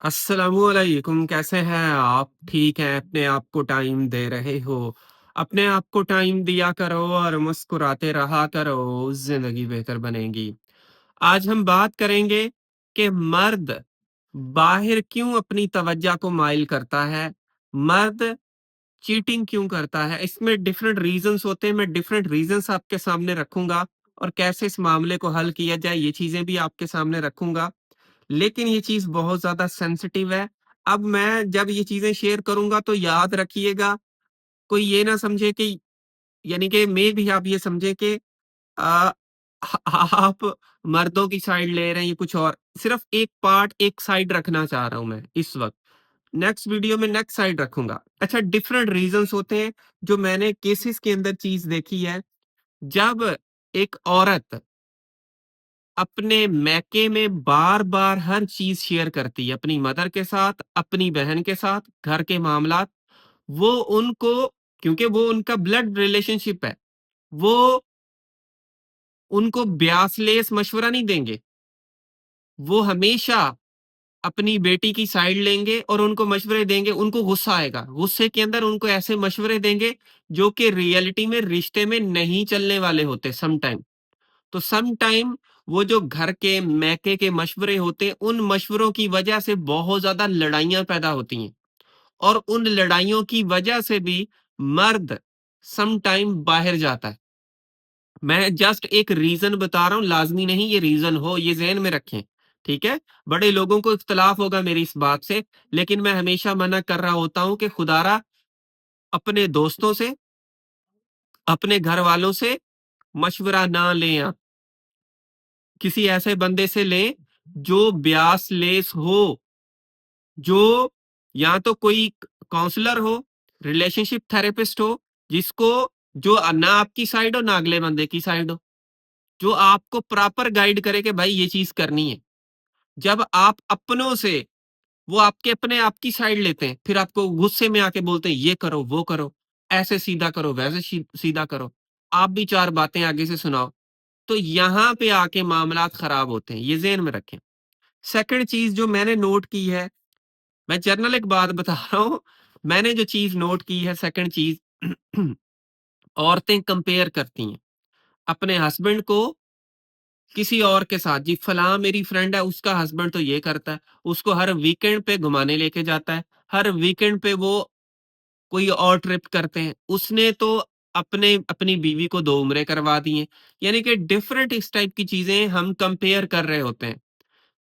अस्सलामुअलैकुम, कैसे हैं आप? ठीक हैं? अपने आप को टाइम दे रहे हो? अपने आप को टाइम दिया करो और मुस्कुराते रहा करो, ज़िंदगी बेहतर बनेगी। आज हम बात करेंगे कि मर्द बाहिर क्यों अपनी तवज्जो को माइल करता है? मर्द चीटिंग क्यों करता है? इसमें डिफरेंट रीज़न्स होते हैं, मैं डिफरेंट रीज़न्स आपके सामने रखूँगा और कैसे इस मामले को हल किया जाए, ये चीज़ें भी आपके सामने रखूँगा। लेकिन ये चीज़ बहुत ज़्यादा सेंसिटिव है। अब मैं जब ये चीज़ें शेयर करूँगा तो याद रखिएगा, कोई ये ना समझे कि यानी कि मेबी आप ये समझे कि अ, आप मर्दों की साइड ले रहे हैं, ये कुछ और। सिर्फ़ एक पार्ट, एक साइड रखना चाह रहा हूँ मैं इस वक़्त। नेक्स्ट वीडियो में नेक्स्ट साइड रखूँगा। अच्छा, डिफरेंट रीज़न्स होते हैं, जो मैंने केसेज़ के अंदर चीज़ देखी है। जब एक औरत अपने मैके में बार-बार हर चीज़ शेयर करती है, अपनी मदर के साथ, अपनी बहन के साथ, घर के मामलात, वो उनको क्योंकि वो उनका ब्लड रिलेशनशिप है, वो उनको ब्यासलेस मशवरा नहीं देंगे। वो हमेशा अपनी बेटी की साइड लेंगे और उनको मशवरे देंगे, उनको गुस्सा आएगा। गुस्से के अंदर उनको ऐसे मशवरे देंगे, जो कि रियलिटी में रिश्ते में नहीं चलने वाले होते सम टाइम। तो सम टाइम वो जो घर के मैके के मशवरे होते हैं, उन मशवरों की वजह से बहुत ज़्यादा लड़ाइयाँ पैदा होती हैं और उन लड़ाइयों की वजह से भी मर्द सम टाइम बाहर जाता है। मैं जस्ट एक रीज़न बता रहा हूँ, लाज़मी नहीं ये रीज़न हो, ये ज़हन में रखें, ठीक है? बड़े लोगों को इख्तिलाफ़ होगा मेरी इस बात से, लेकिन मैं हमेशा मना कर रहा होता हूँ कि खुदारा अपने दोस्तों से, अपने घरवालों से मशवरा ना लें आप। किसी ऐसे बंदे से लें जो ब्यासलेस हो, जो या तो कोई काउंसलर हो, रिलेशनशिप थेरेपिस्ट हो, जिसको जो ना आपकी साइड हो, ना अगले बंदे की साइड हो, जो आपको प्रॉपर गाइड करे कि भाई ये चीज़ करनी है। जब आप अपनों से वो आपके अपने आपकी साइड लेते हैं, फिर आपको गुस्से में आके बोलते हैं ये करो, वो करो, ऐसे सीधा करो, वैसे सीधा करो। आप भी 4 बातें आगे से सुनाओ, तो यहाँ पे आके मामलात खराब होते हैं, ये ज़हन में रखें। सेकंड चीज़ जो मैंने नोट की है, मैं जनरल एक बात बता रहा हूँ, मैंने जो चीज़ नोट की है सेकंड चीज़ औरतें कंपेयर करती हैं, अपने हस्बैंड को किसी और के साथ, जी फलाँ मेरी फ्रेंड है, उसका हस्बैंड तो ये करता है, उसको हर वीकेंड पे घुमाने लेके जाता है, हर वीकेंड पे वो कोई और ट्रिप करते हैं, उसने तो अपने अपनी बीवी को 2 उम्रे करवा दी हैं। यानी कि डिफरेंट इस टाइप की चीज़ें हम कंपेयर कर रहे होते हैं।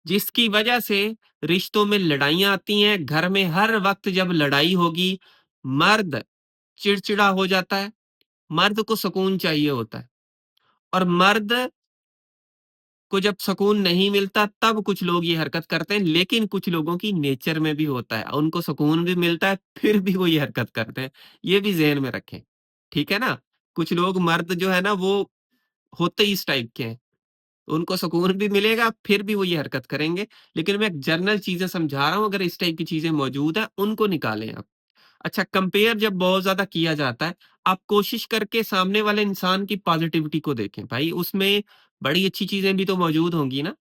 जिसकी वजह से रिश्तों में लड़ाइयाँ आती हैं, घर में हर वक़्त जब लड़ाई होगी, मर्द चिड़चिड़ा हो जाता है, मर्द को सुकून चाहिए होता है और मर्द को जब सुकून नहीं मिलता तब कुछ लोग ये हरकत करते हैं, लेकिन कुछ लोगों की नेचर में भी होता है, उनको सुकून भी मिलता है, फिर भी वो ये हरकत करते हैं, ये भी ज़हन में रखें, ठीक है ना? कुछ लोग मर्द जो है ना वो होते ही इस टाइप के हैं। उनको सुकून भी मिलेगा, फिर भी वो ये हरकत करेंगे। लेकिन मैं जनरल चीज़ें समझा रहा हूँ, अगर इस टाइप की चीज़ें मौजूद हैं, उनको निकालें आप। अच्छा, कंपेयर जब बहुत ज़्यादा किया जाता है, आप कोशिश करके सामने वाले इंसान की पॉज़िटिविटी को देखें। भाई, उसमें बड़ी अच्छी चीज़ें भी तो मौजूद होंगी ना?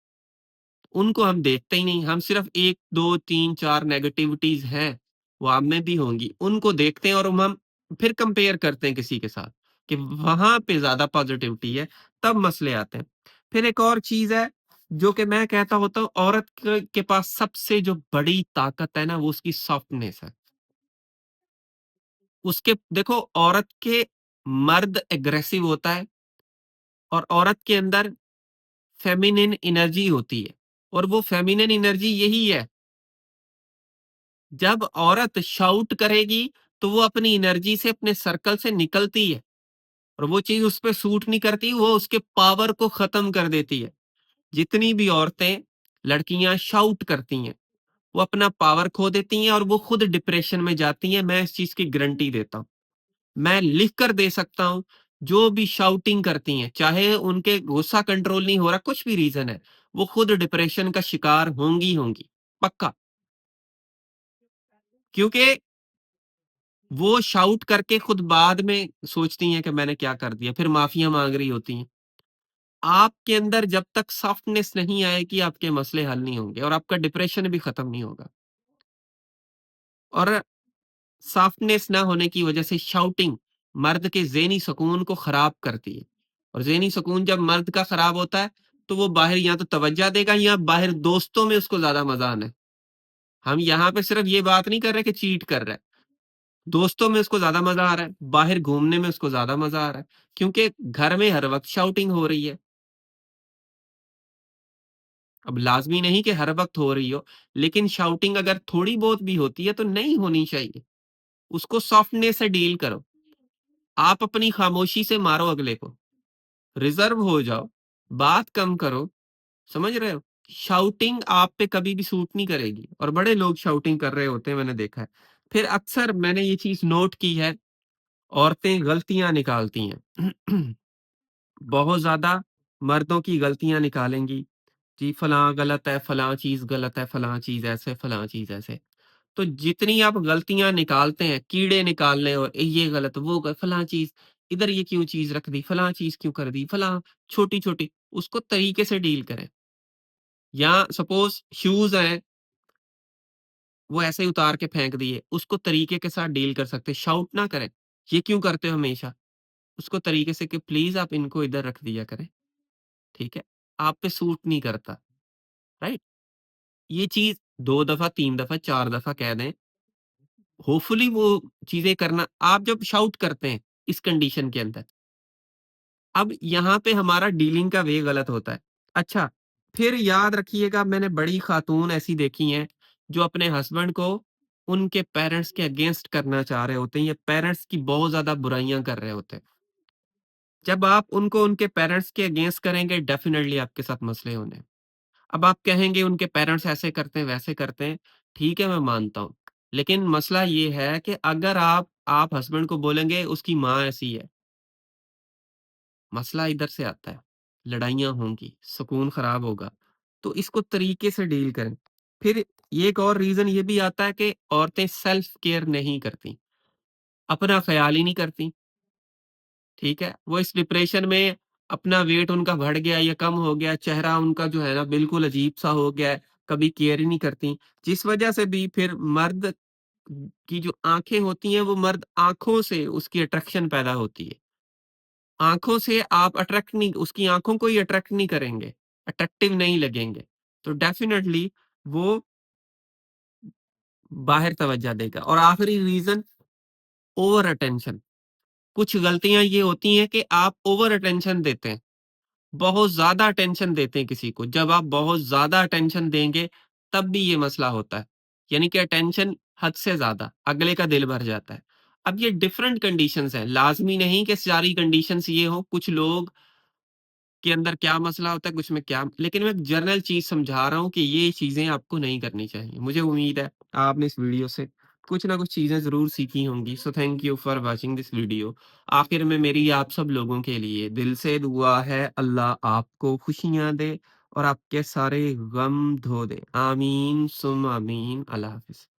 उनको हम देखते ही नहीं, हम सिर्फ़ 1, 2, 3, 4 नेगेटिविटीज़ हैं, वो आप में भी होंगी। उनको देखते हैं और हम फिर कंपेयर करते हैं किसी के साथ, कि वहाँ पे ज़्यादा पॉज़िटिविटी है, तब मसले आते हैं। फिर एक और चीज़ है, जो कि मैं कहता होता हूँ, औरत के पास सबसे जो बड़ी ताकत है ना, वो उसकी सॉफ्टनेस है। उसके देखो, औरत के मर्द एग्रेसिव होता है और औरत के अंदर फेमिनिन एनर्जी होती है और वो फेमिनिन एनर्जी यही है, जब औरत शाउट करेगी, तो वो अपनी एनर्जी से अपने सर्कल से निकलती है और वो चीज़ उस पे सूट नहीं करती, वो उसके पावर को ख़त्म कर देती है। जितनी भी औरतें, लड़कियाँ शाउट करती हैं, वो अपना पावर खो देती हैं और वो खुद डिप्रेशन में जाती हैं, मैं इस चीज़ की गारंटी देता हूँ। मैं लिख कर दे सकता हूँ, जो भी शाउटिंग करती हैं, चाहे उनके गुस्सा कंट्रोल नहीं हो रहा, कुछ भी रीज़न है, वो खुद डिप्रेशन का शिकार होंगी ही होंगी, पक्का। क्योंकि वो शाउट करके खुद बाद में सोचती हैं कि मैंने क्या कर दिया, फिर माफ़ियाँ माँग रही होती हैं। आपके अंदर जब तक सॉफ्टनेस नहीं आएगी, आपके मसले हल नहीं होंगे और आपका डिप्रेशन भी खत्म नहीं होगा। और सॉफ्टनेस ना होने की वजह से शाउटिंग मर्द के ज़हनी सुकून को खराब करती है और ज़हनी सुकून जब मर्द का खराब होता है, तो वो बाहर या तो तवज्जो देगा या बाहर दोस्तों में उसको ज़्यादा मज़ा आना है। हम यहाँ पे सिर्फ ये बात नहीं कर रहे कि चीट कर रहा है, दोस्तों में उसको ज़्यादा मज़ा आ रहा है, बाहर घूमने में उसको ज़्यादा मज़ा आ रहा है, क्योंकि घर में हर वक़्त शाउटिंग हो रही है। अब लाज़मी नहीं कि हर वक़्त हो रही हो, लेकिन शाउटिंग अगर थोड़ी बहुत भी होती है तो नहीं होनी चाहिए। उसको सॉफ्टनेस से डील करो। आप अपनी खामोशी से मारो अगले को, रिज़र्व हो जाओ, बात कम करो, समझ रहे हो? शाउटिंग आप पे कभी भी सूट नहीं करेगी और बड़े लोग शाउटिंग कर रहे होते हैं, मैंने देखा है। फिर अक्सर मैंने ये चीज़ नोट की है, औरतें गलतियाँ निकालती हैं। बहुत ज़्यादा मर्दों की गलतियाँ निकालेंगी, जी फलाँ गलत है, फलाँ चीज़ गलत है, फलाँ चीज़ ऐसे, फलाँ चीज़ ऐसे। तो जितनी आप गलतियाँ निकालते हैं, कीड़े निकालने और ये गलत, वो फलाँ चीज़, इधर ये क्यों चीज़ रख दी, फलाँ चीज़ क्यों कर दी, फलाँ छोटी-छोटी, उसको तरीके से डील करें। या सपोज़ शूज़ हैं, वो ऐसे ही उतार के फेंक दिए, उसको तरीके के साथ डील कर सकते हैं, शाउट ना करें, "ये क्यों करते हो हमेशा?" उसको तरीके से कि प्लीज़ आप इनको इधर रख दिया करें, ठीक है? आप पे सूट नहीं करता, राइट? ये चीज़ 2 दफ़ा, 3 दफ़ा, 4 दफ़ा कह दें, होपफुली वो चीज़ें करना आप जब शाउट करते हैं, इस कंडीशन के अंदर, अब यहाँ पे हमारा डीलिंग का वे गलत होता है। अच्छा, फिर याद रखिएगा मैंने बड़ी खातून ऐसी देखी हैं, जो अपने हस्बैंड को उनके पेरेंट्स के अगेंस्ट करना चाह रहे होते हैं या पेरेंट्स की बहुत ज़्यादा बुराइयाँ कर रहे होते हैं। जब आप उनको उनके पेरेंट्स के अगेंस्ट करेंगे, डेफ़िनिटली आपके साथ मसले होने हैं। अब आप कहेंगे उनके पेरेंट्स ऐसे करते हैं, वैसे करते हैं, ठीक है मैं मानता हूँ। लेकिन मसला ये है कि अगर आप हस्बैंड को बोलेंगे उसकी माँ ऐसी है, मसला इधर से आता है, लड़ाइयाँ होंगी, सुकून खराब होगा, तो इसको तरीके से डील करें। फिर ये एक और रीज़न ये भी आता है कि औरतें सेल्फ केयर नहीं करती, अपना ख़्याल ही नहीं करती, ठीक है? वो इस डिप्रेशन में अपना वेट उनका बढ़ गया या कम हो गया, चेहरा उनका जो है ना बिल्कुल अजीब-सा हो गया है, कभी केयर ही नहीं करती, जिस वजह से भी फिर मर्द की जो आँखें होती हैं, वो मर्द आँखों से उसकी अट्रैक्शन पैदा होती है। आँखों से आप अट्रैक्ट नहीं उसकी आँखों को ही अट्रैक्ट नहीं करेंगे, अट्रैक्टिव नहीं लगेंगे, तो डेफ़िनिटली वो बाहर तवज्जो देगा और आखिरी रीज़न ओवर अटेंशन। कुछ गलतियाँ ये होती हैं कि आप ओवर अटेंशन देते हैं, बहुत ज़्यादा अटेंशन देते हैं किसी को, जब आप बहुत ज़्यादा अटेंशन देंगे, तब भी ये मसला होता है। यानी कि अटेंशन हद से ज़्यादा, अगले का दिल भर जाता है। अब ये डिफरेंट कंडीशंस हैं, लाज़मी नहीं कि सारी कंडीशंस ये हों, कुछ लोग के अंदर क्या मसला होता है, कुछ में क्या लेकिन मैं एक जनरल चीज़ समझा रहा हूँ कि ये चीज़ें आपको नहीं करनी चाहिए। मुझे उम्मीद है आपने इस वीडियो से कुछ ना कुछ चीज़ें ज़रूर सीखी होंगी। So thank you for watching this video. आखिर में मेरी आप सब लोगों के लिए दिल से दुआ है अल्लाह आपको खुशियाँ दे और आपके सारे गम धो दे। आमीन सुम्मा आमीन। अल्लाह हाफ़िज़।